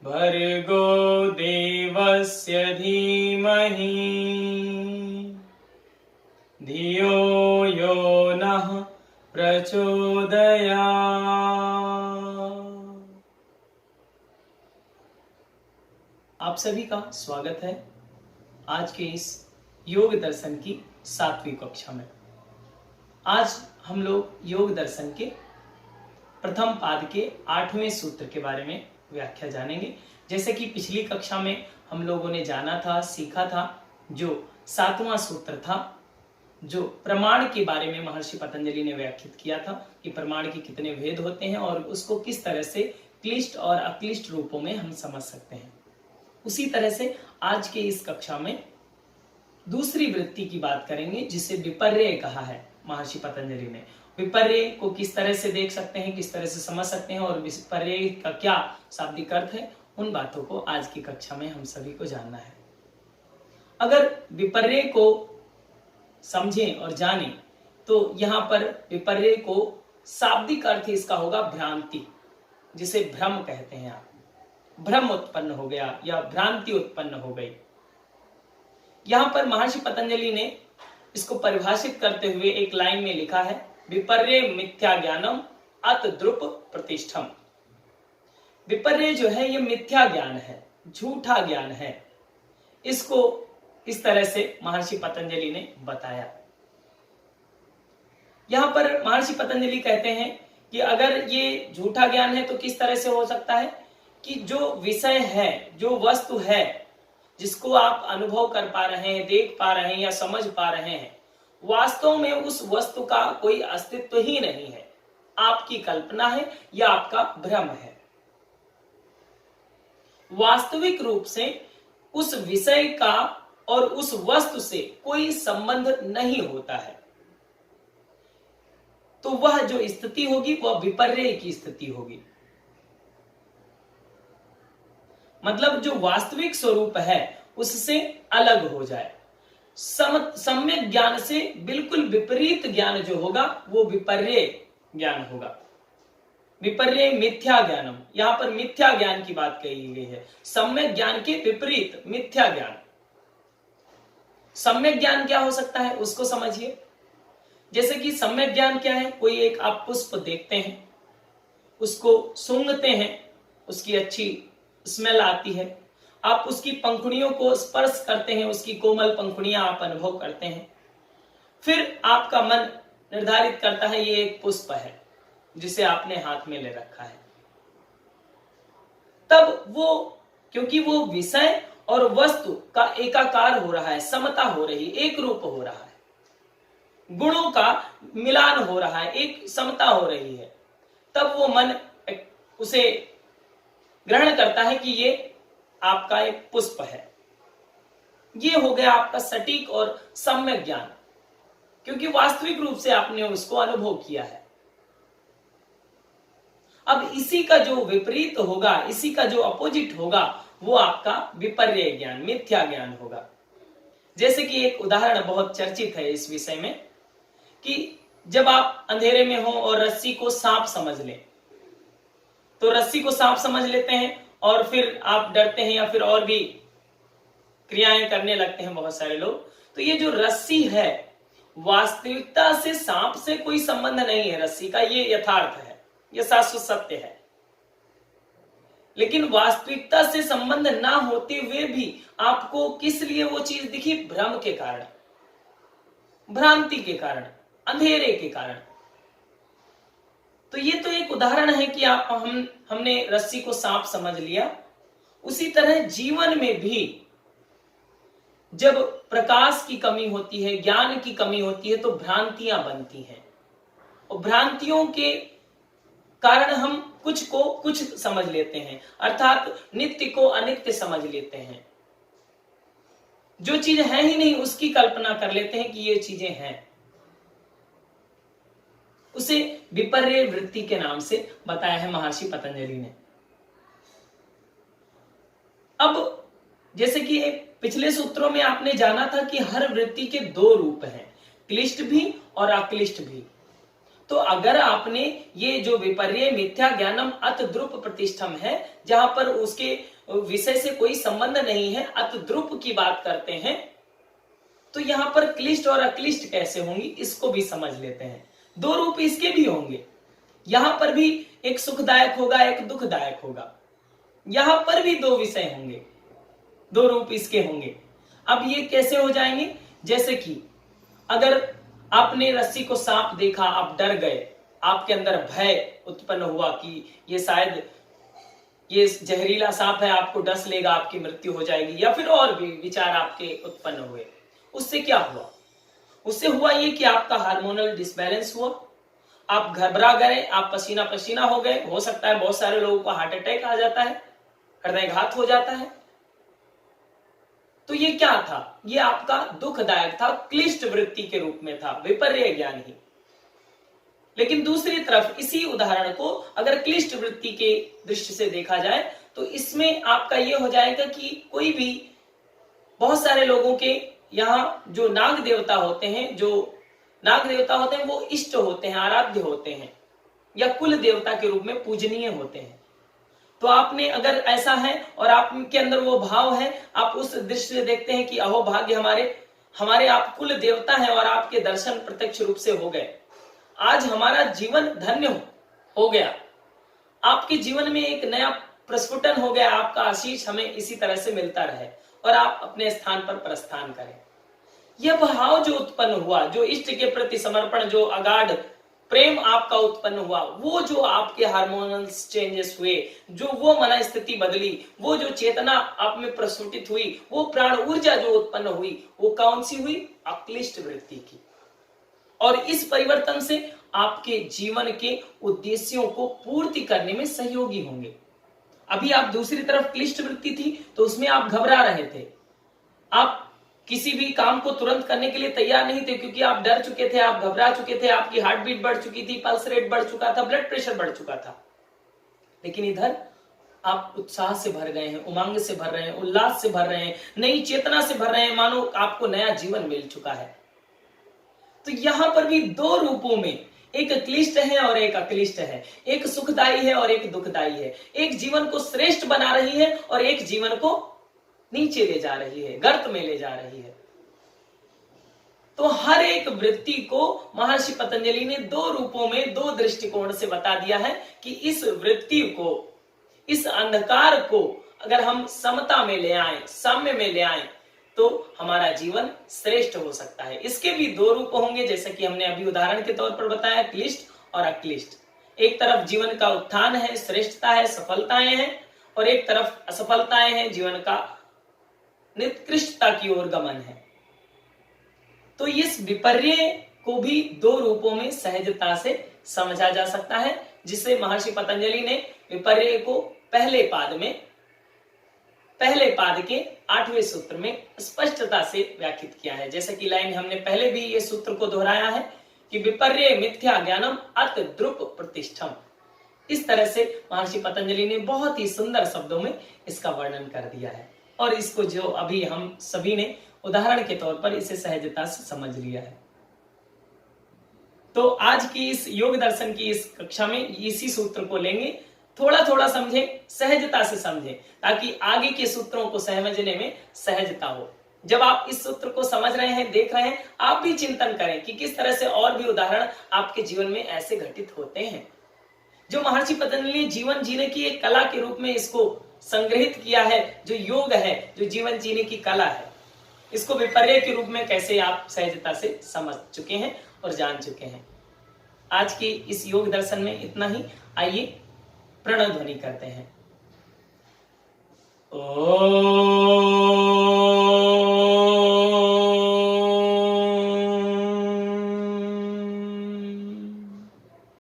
भर्गो देवस्य धीमहि धियो यो नः प्रचोदयात्। आप सभी का स्वागत है आज के इस योग दर्शन की 7वीं कक्षा में। आज हम लोग योग दर्शन के प्रथम पाद के 8वें सूत्र के बारे में व्याख्या जानेंगे। जैसे कि पिछली कक्षा में हम लोगों ने जाना था, सीखा था, जो 7वां सूत्र था, जो प्रमाण के बारे में महर्षि पतंजलि ने व्याख्यात किया था कि प्रमाण के कितने भेद होते हैं और उसको किस तरह से क्लिष्ट और अक्लिष्ट रूपों में हम समझ सकते हैं। उसी तरह से आज के इस कक्षा में दूसरी वृत्ति की बात करेंगे, जिसे विपर्यय कहा है महर्षि पतंजलि ने। विपर्यय को किस तरह से देख सकते हैं, किस तरह से समझ सकते हैं और विपर्यय का क्या शाब्दिक अर्थ है, उन बातों को आज की कक्षा में हम सभी को जानना है। अगर विपर्यय को समझें और जानें तो यहाँ पर विपर्यय को शाब्दिक अर्थ इसका होगा भ्रांति, जिसे भ्रम कहते हैं। आप भ्रम उत्पन्न हो गया या भ्रांति उत्पन्न हो गई। यहां पर महर्षि पतंजलि ने इसको परिभाषित करते हुए एक लाइन में लिखा है, विपर्यय मिथ्या ज्ञानम अत द्रुप प्रतिष्ठम। विपर्यय जो है ये मिथ्या ज्ञान है, झूठा ज्ञान है। इसको इस तरह से महर्षि पतंजलि ने बताया। यहां पर महर्षि पतंजलि कहते हैं कि अगर ये झूठा ज्ञान है तो किस तरह से हो सकता है कि जो विषय है, जो वस्तु है, जिसको आप अनुभव कर पा रहे हैं, देख पा रहे हैं या समझ पा रहे हैं, वास्तव में उस वस्तु का कोई अस्तित्व ही नहीं है। आपकी कल्पना है या आपका भ्रम है। वास्तविक रूप से उस विषय का और उस वस्तु से कोई संबंध नहीं होता है। तो वह जो स्थिति होगी वह विपर्यय की स्थिति होगी। मतलब जो वास्तविक स्वरूप है उससे अलग हो जाए। सम्यक ज्ञान से बिल्कुल विपरीत ज्ञान जो होगा वो विपर्यय ज्ञान होगा। विपर्यय मिथ्या ज्ञानम, यहां पर मिथ्या ज्ञान की बात कही गई है। सम्यक ज्ञान के विपरीत मिथ्या ज्ञान। सम्यक ज्ञान क्या हो सकता है उसको समझिए। जैसे कि सम्यक ज्ञान क्या है, कोई एक आप पुष्प देखते हैं, उसको सूंघते हैं, उसकी अच्छी स्मेल आती है, आप उसकी पंखुड़ियों को स्पर्श करते हैं, उसकी कोमल पंखुड़ियां आप अनुभव करते हैं, फिर आपका मन निर्धारित करता है ये एक पुष्प है जिसे आपने हाथ में ले रखा है। तब वो, क्योंकि वो विषय और वस्तु का एकाकार हो रहा है, समता हो रही, एक रूप हो रहा है, गुणों का मिलान हो रहा है, एक समता हो रही है, तब वो मन उसे ग्रहण करता है कि ये आपका एक पुष्प है। ये हो गया आपका सटीक और सम्यक ज्ञान, क्योंकि वास्तविक रूप से आपने उसको अनुभव किया है। अब इसी का जो विपरीत होगा, इसी का जो अपोजिट होगा, वो आपका विपर्यय ज्ञान, मिथ्या ज्ञान होगा। जैसे कि एक उदाहरण बहुत चर्चित है इस विषय में कि जब आप अंधेरे में हो और रस्सी को सांप समझ लें, तो रस्सी को सांप समझ लेते हैं और फिर आप डरते हैं या फिर और भी क्रियाएं करने लगते हैं बहुत सारे लोग। तो ये जो रस्सी है, वास्तविकता से सांप से कोई संबंध नहीं है रस्सी का, ये यथार्थ है, ये शाश्वत सत्य है। लेकिन वास्तविकता से संबंध ना होते हुए भी आपको किस लिए वो चीज दिखी? भ्रम के कारण, भ्रांति के कारण, अंधेरे के कारण। तो ये तो एक उदाहरण है कि हमने रस्सी को सांप समझ लिया। उसी तरह जीवन में भी जब प्रकाश की कमी होती है, ज्ञान की कमी होती है, तो भ्रांतियां बनती हैं और भ्रांतियों के कारण हम कुछ को कुछ समझ लेते हैं, अर्थात नित्य को अनित्य समझ लेते हैं। जो चीज है ही नहीं उसकी कल्पना कर लेते हैं कि ये चीजें हैं। उसे विपर्यय वृत्ति के नाम से बताया है महर्षि पतंजलि ने। अब जैसे कि पिछले सूत्रों में आपने जाना था कि हर वृत्ति के दो रूप हैं, क्लिष्ट भी और अक्लिष्ट भी। तो अगर आपने ये जो विपर्य मिथ्या ज्ञानम अत द्रुप प्रतिष्ठम है, जहां पर उसके विषय से कोई संबंध नहीं है, अत द्रुप की बात करते हैं, तो यहां पर क्लिष्ट और अक्लिष्ट कैसे होंगी इसको भी समझ लेते हैं। दो रूप इसके भी होंगे, यहां पर भी एक सुखदायक होगा, एक दुखदायक होगा, यहां पर भी दो विषय होंगे, दो रूप इसके होंगे। अब ये कैसे हो जाएंगे? जैसे कि अगर आपने रस्सी को सांप देखा, आप डर गए, आपके अंदर भय उत्पन्न हुआ कि ये शायद ये जहरीला सांप है, आपको डस लेगा, आपकी मृत्यु हो जाएगी, या फिर और भी विचार आपके उत्पन्न हुए। उससे क्या हुआ? उससे हुआ ये कि आपका हार्मोनल डिसबैलेंस हुआ, आप घबरा गए, आप पसीना पसीना हो गए। हो सकता है बहुत सारे लोगों को हार्ट अटैक आ जाता है, हृदयघात हो जाता है। तो ये क्या था? ये आपका दुखदायक था, क्लिष्ट वृत्ति के रूप में था, विपर्य ज्ञान ही। लेकिन दूसरी तरफ इसी उदाहरण को अगर क्लिष्ट वृत्ति के दृष्टि से देखा जाए तो इसमें आपका ये हो जाएगा कि कोई भी, बहुत सारे लोगों के यहाँ जो नाग देवता होते हैं, वो इष्ट होते हैं, आराध्य होते हैं, या कुल देवता के रूप में पूजनीय होते हैं। तो आपने अगर ऐसा है और आपके अंदर वो भाव है, आप उस दृष्टि से देखते हैं कि अहो भाग्य, हमारे आप कुल देवता हैं और आपके दर्शन प्रत्यक्ष रूप से हो गए, आज हमारा जीवन धन्य हो गया, आपके जीवन में एक नया प्रस्फुटन हो गया, आपका आशीष हमें इसी तरह से मिलता रहे और आप अपने स्थान पर प्रस्थान करें। यह भाव जो उत्पन्न हुआ, जो इष्ट के प्रति समर्पण, जो अगाध प्रेम आपका उत्पन्न हुआ, वो जो आपके हार्मोनल चेंजेस हुए, जो वो मन स्थिति बदली, वो जो चेतना आप में प्रस्फुटित हुई, वो प्राण ऊर्जा जो उत्पन्न हुई, वो कौन सी हुई? अक्लिष्ट वृत्ति की। और इस परिवर्तन से आपके जीवन के उद्देश्यों को पूर्ति करने में सहयोगी होंगे। अभी आप दूसरी तरफ क्लिष्ट वृत्ति थी तो उसमें आप घबरा रहे थे, आप किसी भी काम को तुरंत करने के लिए तैयार नहीं थे, क्योंकि आप डर चुके थे, आप घबरा चुके थे, आपकी हार्ट बीट बढ़ चुकी थी, पल्स रेट बढ़ चुका था, ब्लड प्रेशर बढ़ चुका था। लेकिन इधर आप उत्साह से भर गए हैं, उमंग से भर रहे हैं, उल्लास से भर रहे हैं, नई चेतना से भर रहे हैं, मानो आपको नया जीवन मिल चुका है। तो यहां पर भी दो रूपों में, एक क्लिष्ट है और एक अक्लिष्ट है, एक सुखदायी है और एक दुखदायी है, एक जीवन को श्रेष्ठ बना रही है और एक जीवन को नीचे ले जा रही है, गर्त में ले जा रही है। तो हर एक वृत्ति को महर्षि पतंजलि ने दो रूपों में, दो दृष्टिकोण से बता दिया है कि इस वृत्ति को, इस अंधकार को अगर हम समता में ले आए, साम्य में ले आए, तो हमारा जीवन श्रेष्ठ हो सकता है। इसके भी दो रूप होंगे, जैसे कि हमने अभी उदाहरण के तौर पर बताया, क्लिष्ट और अक्लिष्ट। एक तरफ जीवन का उत्थान है, श्रेष्ठता है, सफलताएं हैं, और एक तरफ असफलताएं हैं, जीवन का निकृष्टता की ओर गमन है। तो इस विपर्य को भी दो रूपों में सहजता से समझा जा सकता है, जिसे महर्षि पतंजलि ने विपर्य को पहले पाद के 8वें सूत्र में स्पष्टता से व्याख्यात किया है। जैसे कि लाइन हमने पहले भी ये सूत्र को दोहराया है कि विपर्य मिथ्या ज्ञानम अत द्रुप प्रतिष्ठम। इस तरह से महर्षि पतंजलि ने बहुत ही सुंदर शब्दों में इसका वर्णन कर दिया है, और इसको जो अभी हम सभी ने उदाहरण के तौर पर इसे सहजता से समझ लिया है। तो आज की इस योग दर्शन की इस कक्षा में इसी सूत्र को लेंगे, थोड़ा थोड़ा समझें, सहजता से समझें, ताकि आगे के सूत्रों को समझने में सहजता हो। जब आप इस सूत्र को समझ रहे हैं, देख रहे हैं, आप भी चिंतन करें कि किस तरह से और भी उदाहरण आपके जीवन में ऐसे घटित होते हैं। जो महर्षि पतंजलि ने जीवन जीने की एक कला के रूप में इसको संग्रहित किया है, जो योग है, जो जीवन जीने की कला है, इसको विपर्य के रूप में कैसे आप सहजता से समझ चुके हैं और जान चुके हैं। आज की इस योग दर्शन में इतना ही। आइए प्रणव ध्वनि करते हैं। ओम